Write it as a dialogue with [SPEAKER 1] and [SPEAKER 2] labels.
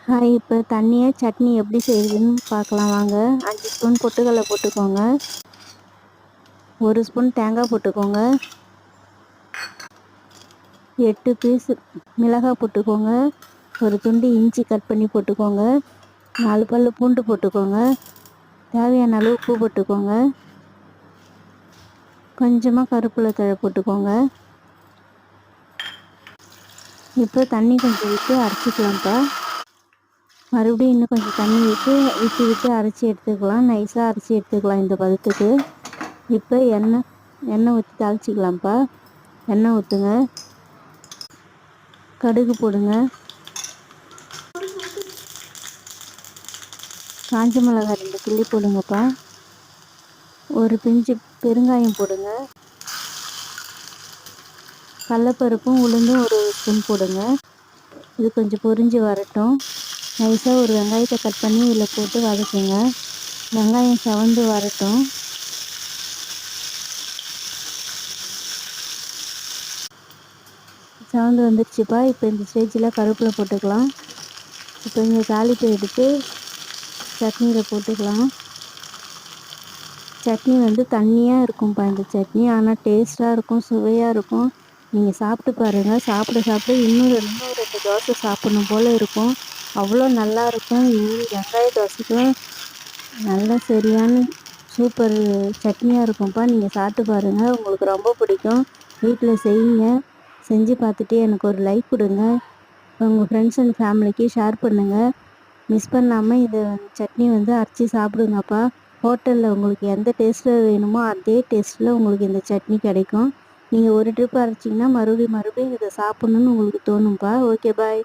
[SPEAKER 1] இப்போ தண்ணியை சட்னி எப்படி செய்யுதுன்னு பார்க்கலாம் வாங்க. 5 ஸ்பூன் பொட்டுக்கடலை போட்டுக்கோங்க. 1 ஸ்பூன் தேங்காய் போட்டுக்கோங்க. 8 பீஸ் மிளகாய் போட்டுக்கோங்க. ஒரு துண்டு இஞ்சி கட் பண்ணி போட்டுக்கோங்க. 4 பல்லு பூண்டு போட்டுக்கோங்க. தேவையான அளவு உப்பு போட்டுக்கோங்க. கொஞ்சமாக கருவேப்பிலை தழை போட்டுக்கோங்க. இப்போ தண்ணி கொஞ்சம் விட்டு அரைச்சிக்கலாம்ப்பா. மறுபடியும் இன்னும் கொஞ்சம் தண்ணி விட்டு அரைச்சி எடுத்துக்கலாம். நைஸாக அரைச்சி எடுத்துக்கலாம் இந்த பதத்துக்கு. இப்போ எண்ணெய் ஊற்றி தாளிச்சிக்கலாம்ப்பா. எண்ணெய் ஊற்றுங்க. கடுகு போடுங்க. காஞ்ச மிளகாய் 2 கிள்ளி போடுங்கப்பா. ஒரு பிஞ்சு பெருங்காயம் போடுங்க. கடலைப்பருப்பும் உளுந்தும் 1 ஸ்பூன் போடுங்க. இது கொஞ்சம் பொரிஞ்சு வரட்டும். நைஸாக ஒரு வெங்காயத்தை கட் பண்ணி இதில் போட்டு வதக்குங்க. வெங்காயம் செவந்து வரட்டும். செவந்து வந்துடுச்சுப்பா. இப்போ இந்த ஸ்டேஜில் கருவேப்பிலை போட்டுக்கலாம். இப்போ இந்த தாளிப்பை எடுத்து சட்னியில் போட்டுக்கலாம். சட்னி தண்ணியாக இருக்கும்ப்பா இந்த சட்னி. ஆனால் டேஸ்ட்டாக இருக்கும், சுவையாக இருக்கும். நீங்கள் சாப்பிட்டு பாருங்கள். சாப்பிட இன்னும் 2 தோசை சாப்பிடணும் போல் இருக்கும். அவ்வளோ நல்லாயிருக்கும். வெங்காய தோசைக்கும் நல்லா சரியான சூப்பர் சட்னியாக இருக்கும்ப்பா. நீங்கள் சாப்பிட்டு பாருங்கள். உங்களுக்கு ரொம்ப பிடிக்கும். வீட்டில் செய்யுங்க. செஞ்சு பார்த்துட்டு எனக்கு ஒரு லைக் கொடுங்க. உங்கள் ஃப்ரெண்ட்ஸ் அண்ட் ஃபேமிலிக்கு ஷேர் பண்ணுங்கள். மிஸ் பண்ணாமல் இதை சட்னி அரைச்சி சாப்பிடுங்கப்பா. ஹோட்டலில் உங்களுக்கு எந்த டேஸ்ட்டில் வேணுமோ அதே டேஸ்ட்டில் உங்களுக்கு இந்த சட்னி கிடைக்கும். நீங்கள் ஒரு ட்ரிப் அரைச்சிங்கன்னா மறுபடியும் இதை சாப்பிட்ணுன்னு உங்களுக்கு தோணும்ப்பா. ஓகே, பாய்.